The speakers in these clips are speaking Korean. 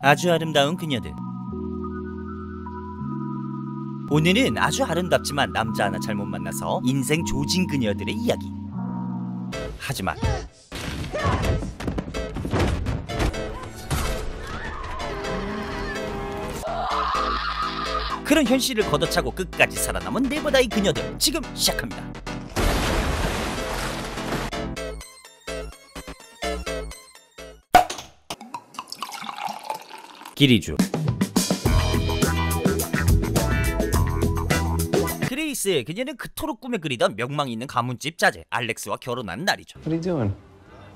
아주 아름다운 그녀들. 오늘은 아주 아름답지만 남자 하나 잘못 만나서 인생 조진 그녀들의 이야기. 하지만 그런 현실을 걷어차고 끝까지 살아남은 네버다이 그녀들, 지금 시작합니다. 기리주. 그레이스, 그녀는 그토록 꿈에 그리던 명망 있는 가문집 자제 알렉스와 결혼하는 날이죠. What are you doing?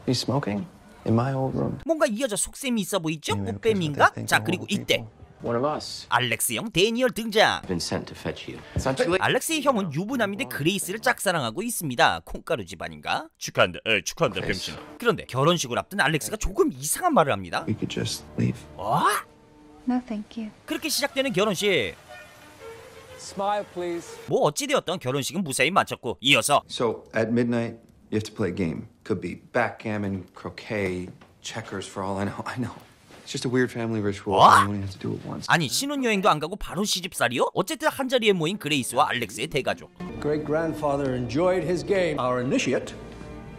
You smoking? In my old room? 뭔가 이 여자 속셈이 있어 보이죠? 꽃뱀인가? 자, 그리고 이때 One of us. 알렉스 형 데니얼 등장. Been sent to fetch you. It's not too late. 알렉스의 형은 유부남인데 그레이스를 짝사랑하고 있습니다. 콩가루 집안인가? 축하한다, 축하한다, 병신. 그런데 결혼식을 앞둔 알렉스가 조금 이상한 말을 합니다. We could just leave. No, thank you. 그렇게 시작되는 결혼식. Smile, please. 뭐 어찌되었던 결혼식은 무사히 마쳤고 이어서 So at midnight, you have to play a game. Could be backgammon, croquet, checkers. For all I know. It's just a weird family ritual. What? You only have to do it once. 아니 신혼여행도 안 가고 바로 시집살이요? 어쨌든 한자리에 모인 그레이스와 알렉스의 대가족. Great grandfather enjoyed his game. Our initiate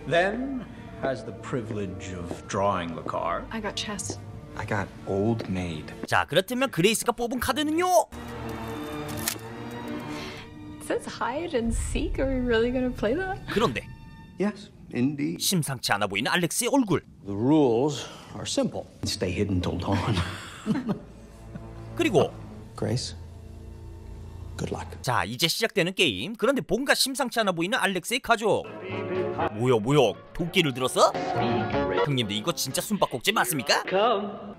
then has the privilege of drawing the card. I got chess. I got old maid. 자, 그렇다면 그레이스가 뽑은 카드는요? It says hide and seek. Are we really gonna play that? 그런데 Yes, indeed. 심상치 않아 보이는 알렉스의 얼굴. The rules are simple. Stay hidden till dawn. 그리고 Grace? Good luck. 자, 이제 시작되는 게임. 그런데 뭔가 심상치 않아 보이는 알렉스의 가족. 뭐야 도끼를 들었어? 형님들 이거 진짜 숨바꼭질 맞습니까?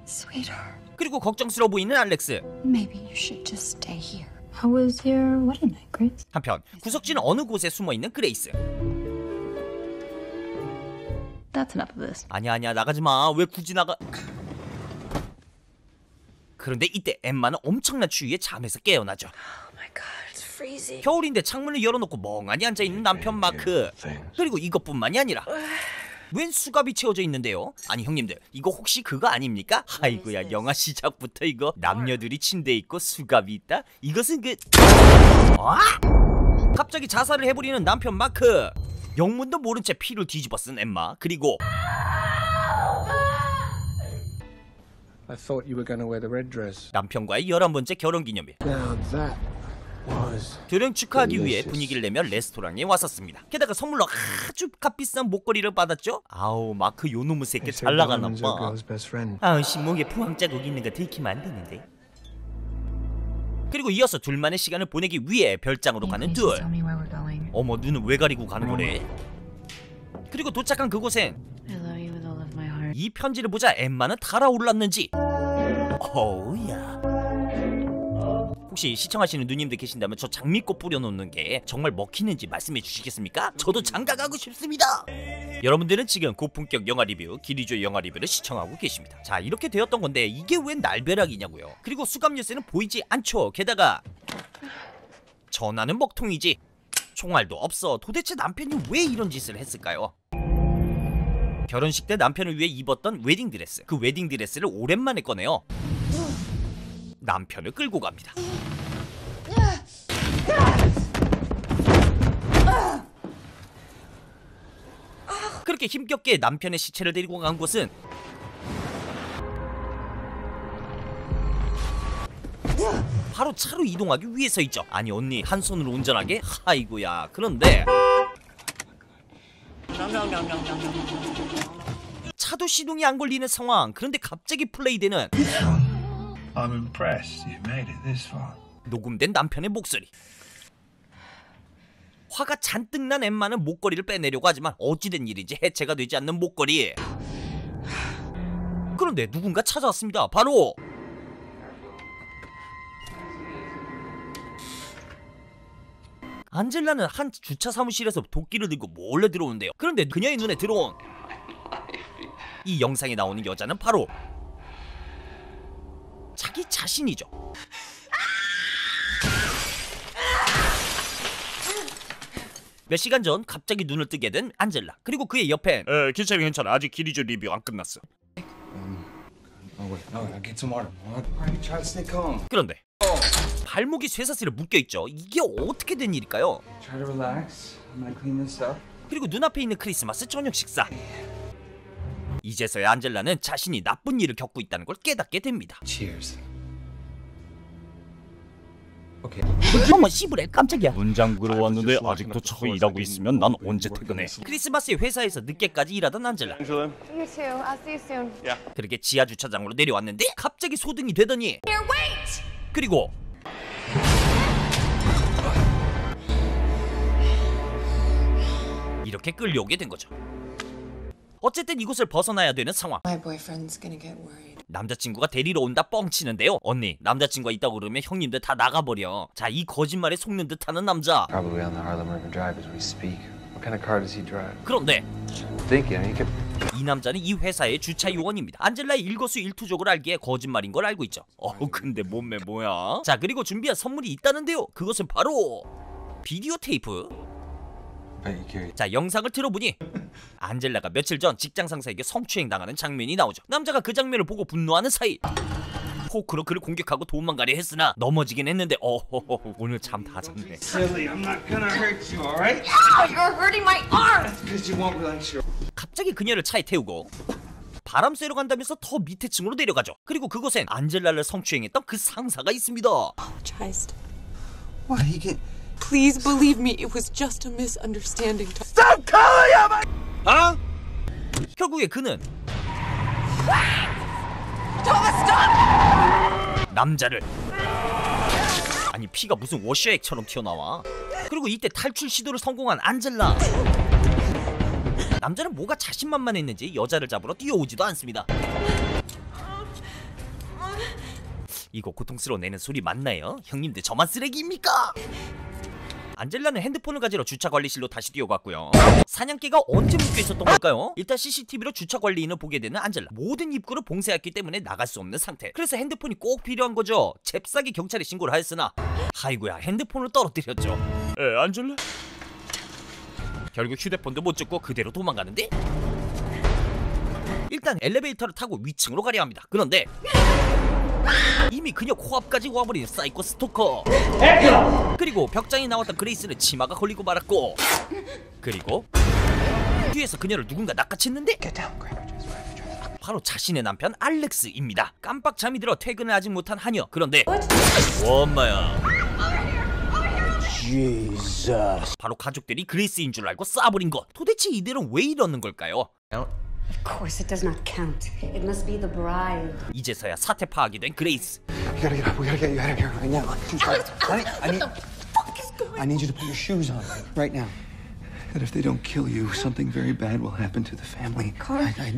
Sweetheart, 그리고 걱정스러워 보이는 알렉스. maybe you should just stay here. How was your wedding night, Grace? 한편 구석진 어느 곳에 숨어있는 그레이스. That's enough of this. 아니야 나가지마. 왜 굳이 나가. 그런데 이때 엠마는 엄청난 추위에 잠에서 깨어나죠. Oh my God, it's freezing. 겨울인데 창문을 열어놓고 멍하니 앉아있는 남편 마크. 그리고 이것뿐만이 아니라 웬 수갑이 채워져 있는데요? 아니 형님들 이거 혹시 그거 아닙니까? 아이고야, 영화 시작부터 이거 남녀들이 침대에 있고 수갑이 있다? 이것은 그... 갑자기 자살을 해버리는 남편 마크. 영문도 모른 채 피를 뒤집어 쓴 엠마. 그리고 I thought you were going to wear the red dress. 남편과의 11번째 결혼기념일. Now that was 결혼 축하하기 위해 분위기를 내며 레스토랑에 왔었습니다. 게다가 선물로 아주 값비싼 목걸이를 받았죠. 아우 마크 요놈의 새끼 잘 나가나 Diamond's a 봐. girl's best friend. 아우 신목에 포항 자국 있는 거 들키면 안 되는데. 그리고 이어서 둘만의 시간을 보내기 위해 별장으로 가는 둘. Tell me where we're going. 어머, 눈은 왜 가리고 가는 거래? 그리고 도착한 그곳엔 I love you with all of my heart. 이 편지를 보자 엠마는 달아올랐는지. 어우야. 혹시 시청하시는 누님들 계신다면 저 장미꽃 뿌려놓는 게 정말 먹히는지 말씀해 주시겠습니까? 저도 장가가고 싶습니다. 여러분들은 지금 고품격 영화 리뷰 기리조의 영화 리뷰를 시청하고 계십니다. 자, 이렇게 되었던 건데 이게 웬 날벼락이냐고요. 그리고 수갑 열쇠는 보이지 않죠. 게다가 전화는 먹통이지. 총알도 없어. 도대체 남편이 왜 이런 짓을 했을까요? 결혼식 때 남편을 위해 입었던 웨딩드레스. 그 웨딩드레스를 오랜만에 꺼내요. 남편을 끌고 갑니다. 그렇게 힘겹게 남편의 시체를 데리고 간 곳은 바로 차로 이동하기 위해서 있죠. 아니 언니 한 손으로 운전하게? 아이고야. 그런데 차도 시동이 안 걸리는 상황. 그런데 갑자기 플레이되는 I'm impressed you've made it this far. 녹음된 남편의 목소리. 화가 잔뜩 난 엠마는 목걸이를 빼내려고 하지만 어찌된 일인지 해체가 되지 않는 목걸이. 그런데 누군가 찾아왔습니다. 바로 안젤라는 한 주차 사무실에서 도끼를 들고 몰래 들어오는데요. 그런데 그녀의 눈에 들어온 이 영상에 나오는 여자는 바로 자기 자신이죠. 몇 시간 전 갑자기 눈을 뜨게 된 안젤라. 그리고 그의 옆엔 괜찮아 아직 기리조 리뷰 안 끝났어. Oh wait, no, I'll get some water. All right, try to stay calm. 그런데 발목이 쇠사슬에 묶여있죠. 이게 어떻게 된 일일까요? Try to relax. I'm gonna clean this up. 그리고 눈앞에 있는 크리스마스 저녁 식사. 이제서야 안젤라는 자신이 나쁜 일을 겪고 있다는 걸 깨닫게 됩니다. Cheers. Okay. 어머 씨부레 깜짝이야. 문장구로 왔는데 아직도 저 일하고 있으면 난 언제 퇴근해? 크리스마스에 회사에서 늦게까지 일하던 안젤라. You too. I'll see you soon. 그렇게 지하 주차장으로 내려왔는데 갑자기 소등이 되더니 그리고 이렇게 끌려오게 된 거죠. 어쨌든 이곳을 벗어나야 되는 상황. My boyfriend's gonna get worried. 남자친구가 데리러 온다 뻥치는데요. 언니, 남자친구가 있다고 그러면 형님들 다 나가버려. 자, 이 거짓말에 속는 듯하는 남자. Probably on the Harlem River Drive as we speak. What kind of car does he drive? 그런데 Thinking he could. 이 남자는 이 회사의 주차 요원입니다. 안젤라의 일거수일투족을 알기에 거짓말인 걸 알고 있죠. 근데 몸매 뭐야? 자, 그리고 준비한 선물이 있다는데요. 그것은 바로 비디오 테이프. 자, 영상을 틀어보니 안젤라가 며칠 전 직장 상사에게 성추행 당하는 장면이 나오죠. 남자가 그 장면을 보고 분노하는 사이 포크로 그를 공격하고 도망가려 했으나 넘어지긴 했는데 오늘 잠 다 잤네. Silly, I'm not gonna hurt you, all right? You're hurting my arm. Because you won't relax your. 갑자기 그녀를 차에 태우고 바람 쐬러 간다면서 더 밑에 층으로 내려가죠. 그리고 그곳엔 안젤라를 성추행했던 그 상사가 있습니다. Apologized. What? He can. Please believe me, it was just a misunderstanding. Stop calling him! Huh? 결국에 그는 Thomas, stop! 남자를 아니 피가 무슨 워셔액처럼 튀어나와. 그리고 이때 탈출 시도를 성공한 안젤라. 남자는 뭐가 자신만만했는지 여자를 잡으러 뛰어오지도 않습니다. 이거 고통스러워 내는 소리 맞나요? 형님들 저만 쓰레기입니까? 안젤라는 핸드폰을 가지러 주차관리실로 다시 뛰어갔고요. 사냥개가 언제 묶여있었던 걸까요? 일단 CCTV로 주차관리인을 보게 되는 안젤라. 모든 입구를 봉쇄했기 때문에 나갈 수 없는 상태. 그래서 핸드폰이 꼭 필요한 거죠. 잽싸게 경찰에 신고를 하였으나 아이고야 핸드폰을 떨어뜨렸죠. 안젤라? 결국 휴대폰도 못 줬고 그대로 도망가는데? 일단 엘리베이터를 타고 위층으로 가려 합니다. 그런데 이미 그녀 코앞까지 와버린 사이코 스토커. 그리고 벽장에 나왔던 그레이스는 치마가 걸리고 말았고, 그리고 뒤에서 그녀를 누군가 낚아챘는데 바로 자신의 남편 알렉스입니다. 깜빡 잠이 들어 퇴근을 아직 못한 하녀. 그런데 엄마야, 바로 가족들이 그레이스인 줄 알고 쏴버린 것. 도대체 이들은 왜 이러는 걸까요? Of course, it does not count. It must be the bride. 이제서야 사태 파악이 된 그레이스. You gotta get up. We gotta get you out of here right now. I need you to put your shoes on right now. That if they don't kill you, something very bad will happen to the family.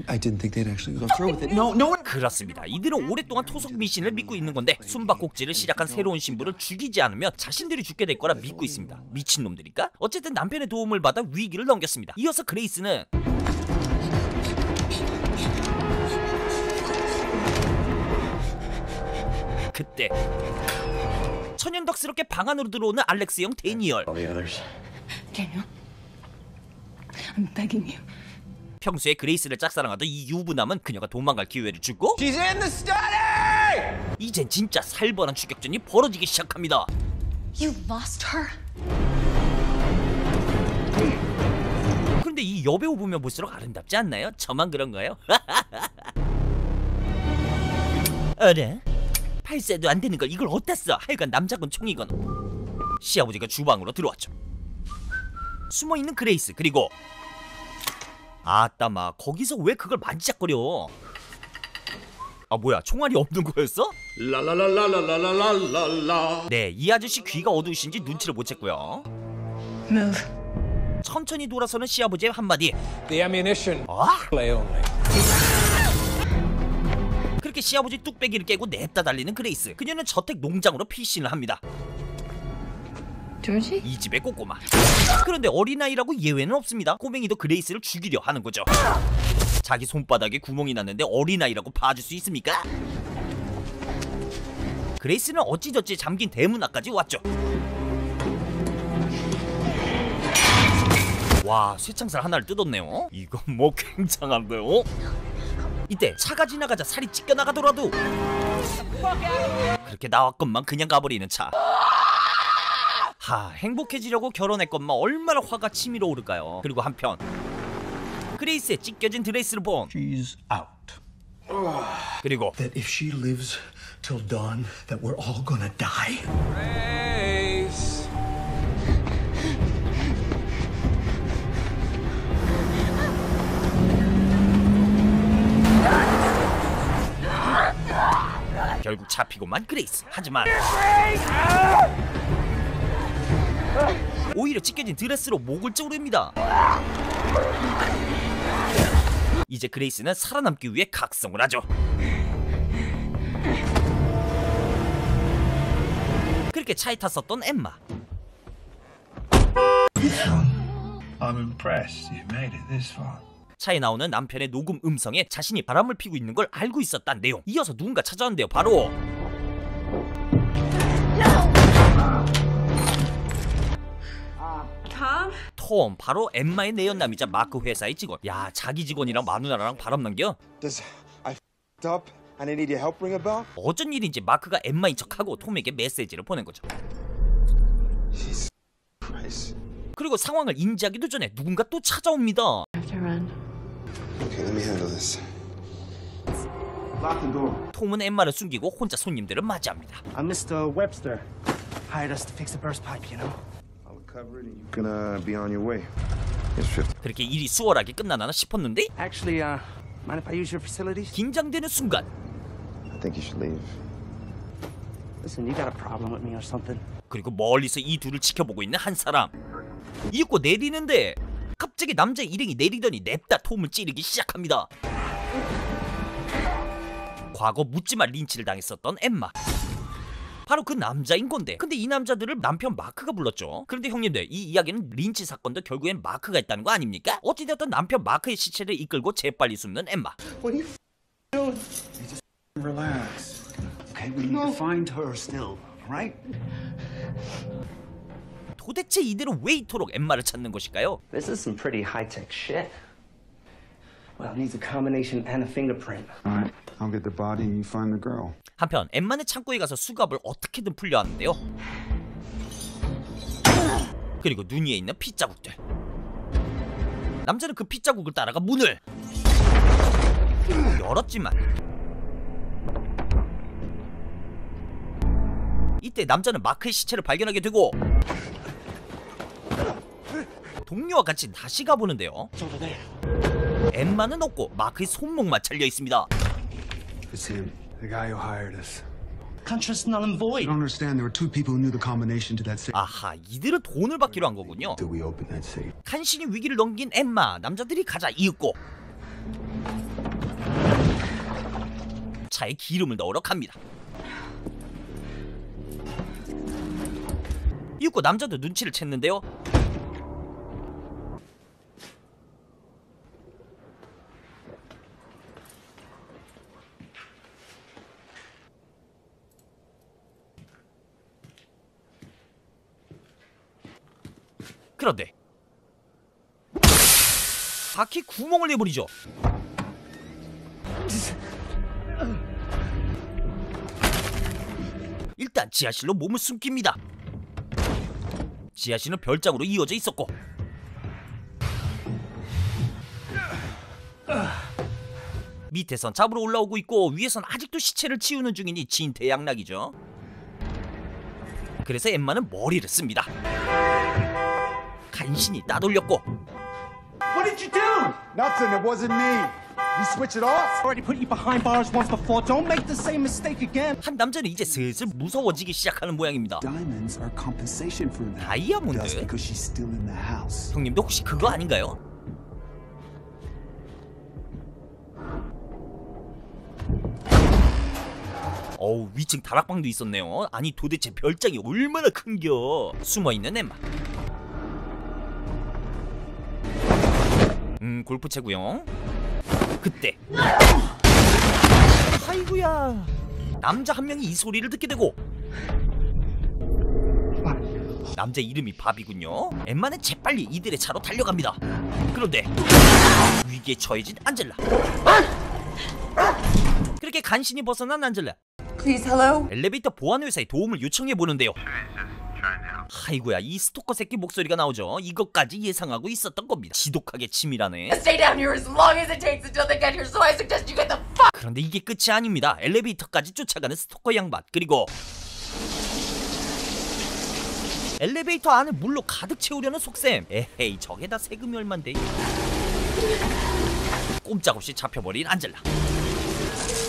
I didn't think they'd actually go through with it. No. 그렇습니다. 이들은 오랫동안 토속 미신을 믿고 있는 건데 숨바꼭질을 시작한 새로운 신부를 죽이지 않으면 자신들이 죽게 될 거라 믿고 있습니다. 미친놈들일까? 어쨌든 남편의 도움을 받아 위기를 넘겼습니다. 이어서 그레이스는 그때 천연덕스럽게 방 안으로 들어오는 알렉스 형 데니얼. Daniel, I'm begging you. 평소에 그레이스를 짝사랑하던 이 유부남은 그녀가 도망갈 기회를 주고 She's in the study! 이젠 진짜 살벌한 추격전이 벌어지기 시작합니다. You lost her? 그런데 이 여배우 보면 볼수록 아름답지 않나요? 저만 그런가요? 어래? 8세도 안 되는 걸 이걸 어디다 써? 하여간 남자건 총이건. 시아버지가 주방으로 들어왔죠. 숨어있는 그레이스, 그리고 아따마 거기서 왜 그걸 만지작거려? 아 뭐야, 총알이 없는 거였어? 라라라라라라라라라. 네, 이 아저씨 귀가 어두우신지 눈치를 못 챘고요. Move. 천천히 돌아서는 시아버지의 한마디. The ammunition. 아? Play only. 그렇게 시아버지 뚝배기를 깨고 냅다 달리는 그레이스. 그녀는 저택 농장으로 피신을 합니다. Georgie? 이 집의 꼬꼬마. 그런데 어린아이라고 예외는 없습니다. 꼬맹이도 그레이스를 죽이려 하는 거죠. 자기 손바닥에 구멍이 났는데 어린아이라고 봐줄 수 있습니까? 그레이스는 어찌저찌 잠긴 대문 앞까지 왔죠. 와, 쇠창살 하나를 뜯었네요. 이건 뭐 굉장한데요? 이때 차가 지나가자 살이 찢겨나가더라도 그렇게 나왔건만 그냥 가버리는 차. 행복해지려고 결혼했건만 얼마나 화가 치밀어 오를까요. 그리고 한편 그레이스의 찢겨진 드레스를 본 She's out. 그리고 That if she lives till dawn, that we're all gonna die. 결국 잡히고만 그레이스. 하지만 오히려 찢겨진 드레스로 목을 쪼릅니다. 이제 그레이스는 살아남기 위해 각성을 하죠. 그렇게 차에 탔었던 엠마. I'm impressed you made it this far. 차에 나오는 남편의 녹음 음성에 자신이 바람을 피고 있는 걸 알고 있었단 내용. 이어서 누군가 찾아왔는데요. 바로 톰. 바로 엠마의 내연남이자 마크 회사의 직원. 야, 자기 직원이랑 마누나랑 바람난겨? 어쩐 일인지 마크가 엠마인 척하고 톰에게 메시지를 보낸 거죠. 그리고 상황을 인지하기도 전에 누군가 또 찾아옵니다. 톰은 엠마를 숨기고 혼자 손님들을 맞이합니다. I'm Mr. Webster. Hired us to fix the burst pipe, you know. I'll cover it and you can be on your way. 그렇게 일이 수월하게 끝나나 싶었는데 Actually, mind if I use your facilities? 긴장되는 순간 I think you should leave. Listen, you got a problem with me or something? 그리고 멀리서 이 둘을 지켜보고 있는 한 사람. 이윽고 내리는데 갑자기 남자의 일행이 내리더니 냅다 톰을 찌르기 시작합니다. 과거 묻지마 린치를 당했었던 엠마. 바로 그 남자인 건데, 근데 이 남자들을 남편 마크가 불렀죠. 그런데 형님들, 이 이야기는 린치 사건도 결국엔 마크가 했다는 거 아닙니까? 어찌되었든 남편 마크의 시체를 이끌고 재빨리 숨는 엠마. What are you doing? Just relax. Okay, we need to find her still, right? 도대체 이대로 왜 이토록 엠마를 찾는 것일까요? This is some pretty high-tech shit. Well, it needs a combination and a fingerprint. All right, I'll get the body and you find the girl. 한편 엠마는 창고에 가서 수갑을 어떻게든 풀려 하는데요. 그리고 눈 위에 있는 핏자국들. 남자는 그 핏자국을 따라가 문을 열었지만 이때 남자는 마크의 시체를 발견하게 되고 동료와 같이 다시 가보는데요. 엠마는 없고 마크의 손목만 잘려 있습니다. It's him, the guy who hired us. Contrast null and void. You don't understand. There were two people who knew the combination to that safe. 아하, 이들은 돈을 받기로 한 거군요. Did we open that safe? 간신히 위기를 넘긴 엠마. 남자들이 가자 이윽고 차에 기름을 넣으러 갑니다. 이윽고 남자도 눈치를 챘는데요. 그런데 바퀴 구멍을 내버리죠. 일단 지하실로 몸을 숨깁니다. 지하실은 별장으로 이어져 있었고 밑에선 잡으러 올라오고 있고 위에선 아직도 시체를 치우는 중이니 진퇴양락이죠. 그래서 엠마는 머리를 씁니다. 간신히 따돌렸고 What did you do? Nothing. It wasn't me. You switch it off? Already put you behind bars once before. Don't make the same mistake again. 한 남자는 이제 슬슬 무서워지기 시작하는 모양입니다. Diamonds are compensation for that. 다이아몬드? That's because she's still in the house. 형님도 혹시 그거 아닌가요? 어우, 위층 다락방도 있었네요. 아니 도대체 별장이 얼마나 큰겨. 숨어있는 엠마. 골프채구용. 그때 아이고야, 남자 한 명이 이 소리를 듣게 되고 남자 이름이 밥이군요. 엠마는 재빨리 이들의 차로 달려갑니다. 그런데 위기에 처해진 안젤라. 그렇게 간신히 벗어난 안젤라. Please, hello? 엘리베이터 보안회사에 도움을 요청해보는데요. 아이고야, 이 스토커 새끼 목소리가 나오죠. 이것까지 예상하고 있었던 겁니다. 지독하게 치밀하네. Stay down here as long as it takes until they get here, so I suggest you get the fuck. 그런데 이게 끝이 아닙니다. 엘리베이터까지 쫓아가는 스토커 양반. 그리고 엘리베이터 안을 물로 가득 채우려는 속셈. 에헤이, 저게 다 세금이 얼만데. 꼼짝없이 잡혀버린 안젤라.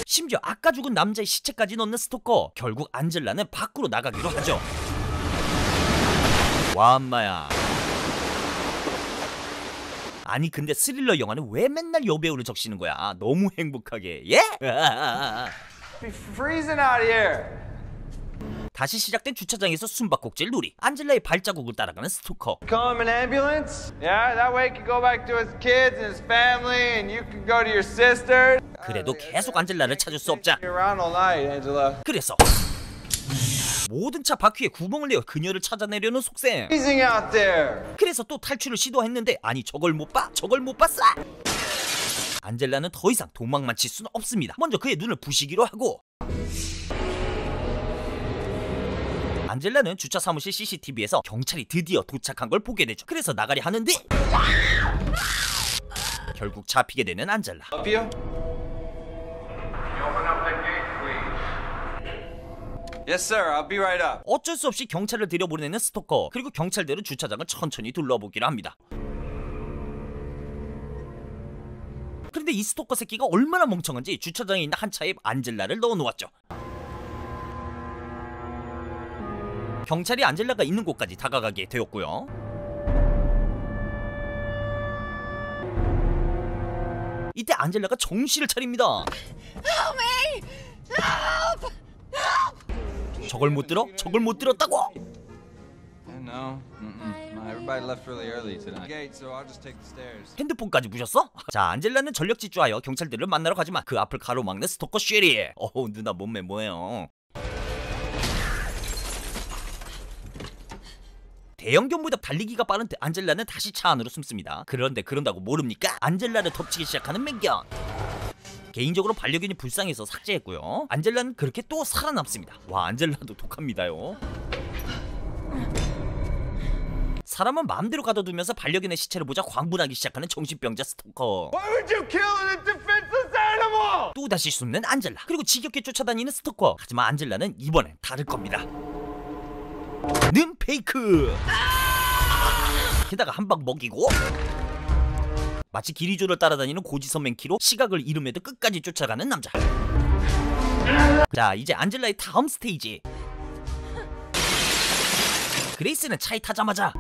심지어 아까 죽은 남자의 시체까지 넣는 스토커. 결국 안젤라는 밖으로 나가기로 하죠. 와 엄마야. 아니 근데 스릴러 영화는 왜 맨날 여배우를 적시는 거야? 너무 행복하게. 예? freezing out here. 다시 시작된 주차장에서 숨바꼭질 놀이. 안젤라의 발자국을 따라가는 스토커. Call him an ambulance? Yeah, that way he can go back to his kids and his family and you can go to your sister. 그래도 계속 안젤라를 찾을 수 없자. Around all night, Angela. 그래서 모든 차 바퀴에 구멍을 내어 그녀를 찾아내려는 속셈. Freezing out there. 그래서 또 탈출을 시도했는데 아니 저걸 못 봐? 저걸 못 봤어? 안젤라는 더 이상 도망만 칠 수는 없습니다. 먼저 그의 눈을 부시기로 하고 안젤라는 주차 사무실 CCTV에서 경찰이 드디어 도착한 걸 보게 되죠. 그래서 나가려 하는데 결국 잡히게 되는 안젤라. Yes, sir. I'll be right up. 어쩔 수 없이 경찰을 들여보내는 스토커. 그리고 경찰들은 주차장을 천천히 둘러보기로 합니다. 그런데 이 스토커 새끼가 얼마나 멍청한지 주차장에 있는 한 차에 안젤라를 넣어놓았죠. 경찰이 안젤라가 있는 곳까지 다가가게 되었고요. 이때 안젤라가 정신을 차립니다. Help me! Help! 저걸 못 들어? 저걸 못 들었다고? No. Everybody left really early tonight. Gate, so I'll just take the stairs. 핸드폰까지 부셨어? 자, 안젤라는 전력 질주하여 경찰들을 만나러 가지만 그 앞을 가로막는 스토커 쉐리. 어우, 누나 몸매 뭐예요? 대형견보다 달리기가 빠른 때 안젤라는 다시 차 안으로 숨습니다. 그런데 그런다고 모릅니까? 안젤라를 덮치기 시작하는 맹견. 개인적으로 반려견이 불쌍해서 삭제했고요. 안젤라는 그렇게 또 살아남습니다. 와, 안젤라도 독합니다요. 사람은 마음대로 가둬두면서 반려견의 시체를 보자 광분하기 시작하는 정신병자 스토커. Why would you kill a defenseless animal? 또다시 숨는 안젤라. 그리고 지겹게 쫓아다니는 스토커. 하지만 안젤라는 이번엔 다를 겁니다. 는 페이크. 게다가 한 방 먹이고 마치 기리조를 따라다니는 고지선 맨키로 시각을 잃음에도 끝까지 쫓아가는 남자. 자, 이제 안젤라의 다음 스테이지. 그레이스는 차에 타자마자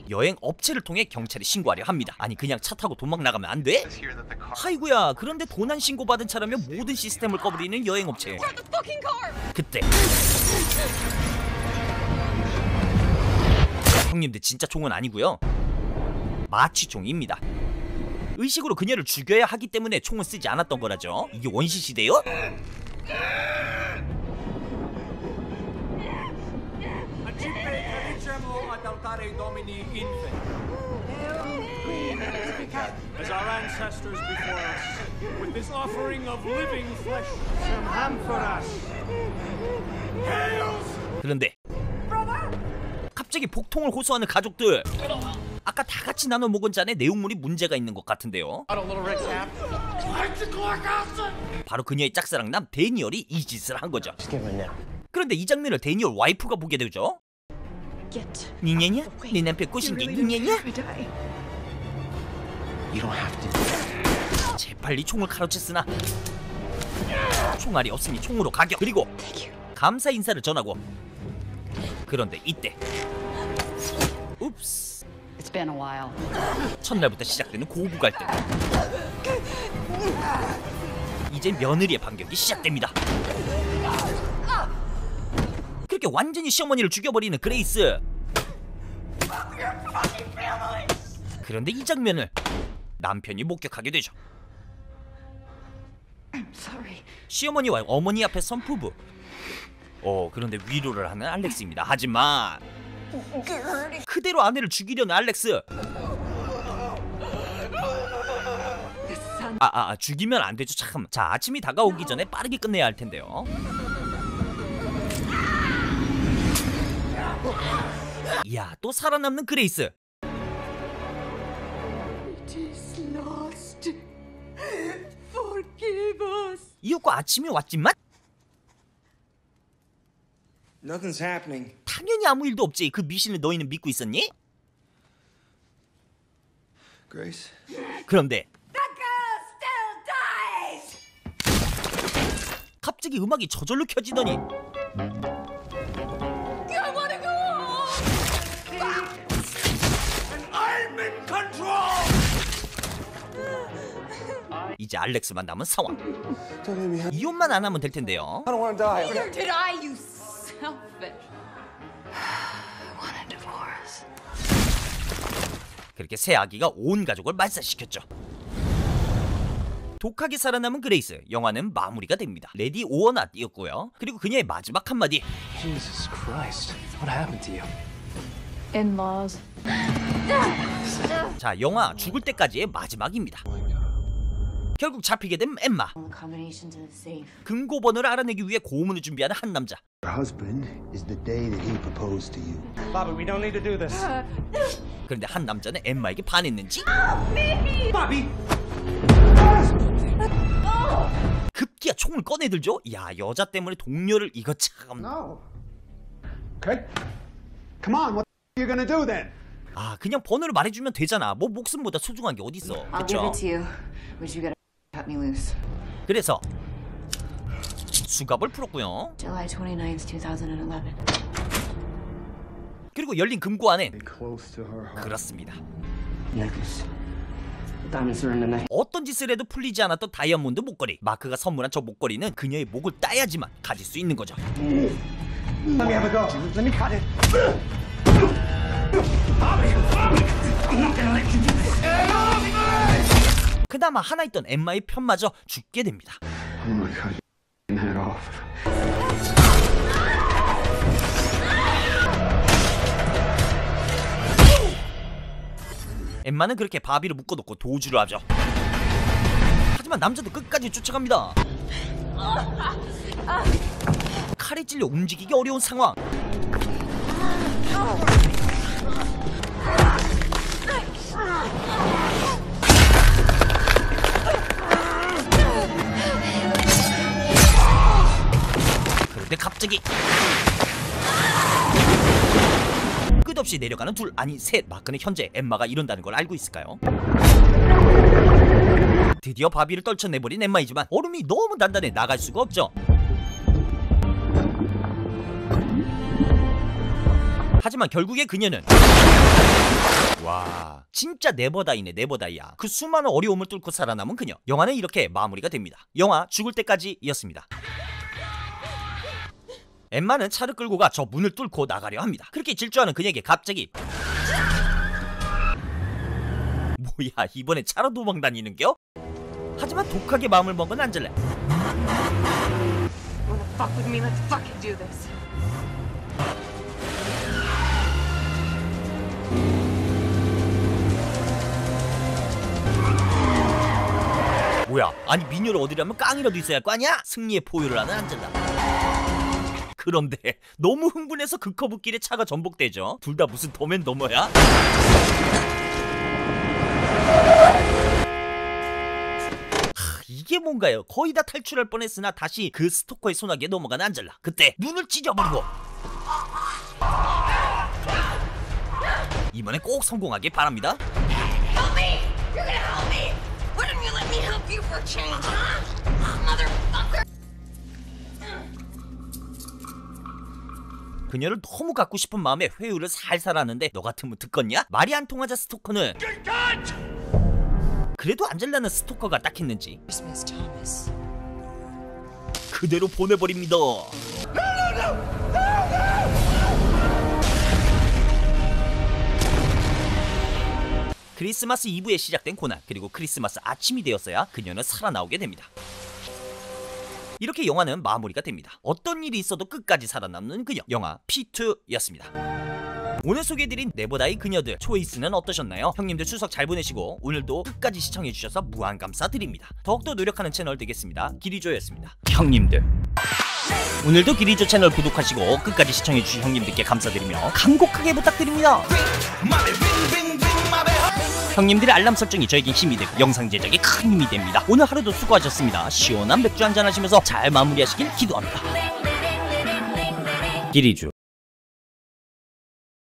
여행 업체를 통해 경찰에 신고하려 합니다. 아니 그냥 차 타고 도망 나가면 안 돼? 아이고야, 그런데 도난 신고받은 차라면 모든 시스템을 꺼버리는 여행 업체. 그때 형님들 진짜 총은 아니고요, 마취총입니다. 의식으로 그녀를 죽여야 하기 때문에 총을 쓰지 않았던 거라죠. 이게 원시시대요? As our ancestors before us, with this offering of living flesh, some ham for us. 그런데 갑자기 복통을 호소하는 가족들. 아까 다 같이 나눠 먹은 잔에 내용물이 문제가 있는 것 같은데요. 바로 그녀의 짝사랑남 데니얼이 이 짓을 한 거죠. 그런데 이 장면을 데니얼 와이프가 보게 되죠. 니냐냐? 네 남편 꼬신 게 니냐냐? 재빨리 총을 카로쳤으나 총알이 없으니 총으로 가격. 그리고 감사 인사를 전하고. 그런데 이때 уп스. It's been a while. 첫날부터 시작되는 고부 갈등. 이제 며느리의 반격이 시작됩니다. 그렇게 완전히 시어머니를 죽여버리는 그레이스. 그런데 이 장면을 남편이 목격하게 되죠. 시어머니와 어머니 앞에 선 부부. 그런데 위로를 하는 알렉스입니다. 하지만 그대로 아내를 죽이려는 알렉스. 죽이면 안 되죠. 참. 자, 아침이 다가오기 전에 빠르게 끝내야 할 텐데요. 이야, 또 살아남는 그레이스. 이윽고 아침이 왔지만 Nothing's happening. 당연히 아무 일도 없지. 그 미신을 너희는 믿고 있었니? Grace? 그런데 갑자기 음악이 저절로 켜지더니 이제 알렉스만 남은 상황. 이혼만 안 하면 될 텐데요. I don't want to die. Neither did I, you selfish. I want a divorce. 그렇게 새 아기가 온 가족을 말살시켰죠. 독하게 살아남은 그레이스. 영화는 마무리가 됩니다. 레디 오어 낫이었고요. 그리고 그녀의 마지막 한마디. Jesus Christ. What happened to you? In-laws. 자, 영화 죽을 때까지의 마지막입니다. 결국 잡히게 된 엠마. 금고번호를 알아내기 위해 고문을 준비하는 한 남자. Your husband is the day that he proposed to you. Bobby, we don't need to do this. 그런데 한 남자는 엠마에게 반했는지 Bobby! 급기야 총을 꺼내들죠. 야, 여자 때문에 동료를 이거 참. No. Okay. Come on, what are you gonna do then? 아, 그냥 번호를 말해주면 되잖아. 뭐 목숨보다 소중한 게 어딨어. 그쵸? 그래서 수갑을 풀었고요. July 29th, 2011. 그리고 열린 금고 안엔 Close to her heart. 그렇습니다. Necklace. Diamonds are in the neck. 어떤 짓을 해도 풀리지 않았던 다이아몬드 목걸이. 마크가 선물한 저 목걸이는 그녀의 목을 따야지만 가질 수 있는 거죠. Let me have a go. Let me cut it. I'm not gonna let you do this. 그나마 하나 있던 엠마의 편마저 죽게 됩니다. Oh my God, you're that off. 엠마는 그렇게 바비를 묶어놓고 도주를 하죠. 하지만 남자도 끝까지 쫓아갑니다. 칼에 찔려 움직이기 어려운 상황. 그런데 갑자기 끝없이 내려가는 둘, 아니 셋. 마크는 현재 엠마가 이런다는 걸 알고 있을까요? 드디어 바비를 떨쳐내버린 엠마이지만 얼음이 너무 단단해 나갈 수가 없죠. 하지만 결국에 그녀는 와, 진짜 네버다이네. 네버다이야. 그 수많은 어려움을 뚫고 살아남은 그녀. 영화는 이렇게 마무리가 됩니다. 영화 죽을 때까지였습니다. 엠마는 차를 끌고 가 저 문을 뚫고 나가려 합니다. 그렇게 질주하는 그녀에게 갑자기 뭐야, 이번에 차로 도망 다니는겨? 하지만 독하게 마음을 먹은 안젤라. Wanna fuck with me? Let's fucking do this. 뭐야, 아니 미녀를 얻으려면 깡이라도 있어야 할 거 아니야? 승리의 포효를 하는 안젤라. 그런데 너무 흥분해서 그 커브길에 차가 전복되죠. 둘 다 무슨 더맨 더머야? 이게 뭔가요? 거의 다 탈출할 뻔했으나 다시 그 스토커의 손아귀에 넘어가는 안젤라. 그때 눈을 찢어버리고 이번엔 꼭 성공하길 바랍니다. Help me! You're gonna help me! Why don't you let me help you for a change, huh? Motherfucker! 그녀를 너무 갖고 싶은 마음에 회유를 살살 하는데 너 같으면 듣겠냐? 말이 안 통하자 스토커는 그래도 안젤라는 스토커가 딱했는지 그대로 보내버립니다. 크리스마스 이브에 시작된 고난, 그리고 크리스마스 아침이 되었어야 그녀는 살아나오게 됩니다. 이렇게 영화는 마무리가 됩니다. 어떤 일이 있어도 끝까지 살아남는 그녀. 영화 P2였습니다. 오늘 소개해드린 네버다이 그녀들 초이스는 어떠셨나요? 형님들 추석 잘 보내시고 오늘도 끝까지 시청해주셔서 무한 감사드립니다. 더욱더 노력하는 채널 되겠습니다. 기리조였습니다. 형님들 오늘도 기리조 채널 구독하시고 끝까지 시청해주신 형님들께 감사드리며 간곡하게 부탁드립니다. 형님들의 알람 설정이 저에겐 힘이 되고 영상 제작에 큰 힘이 됩니다. 오늘 하루도 수고하셨습니다. 시원한 맥주 한잔 하시면서 잘 마무리하시길 기도합니다. 기리조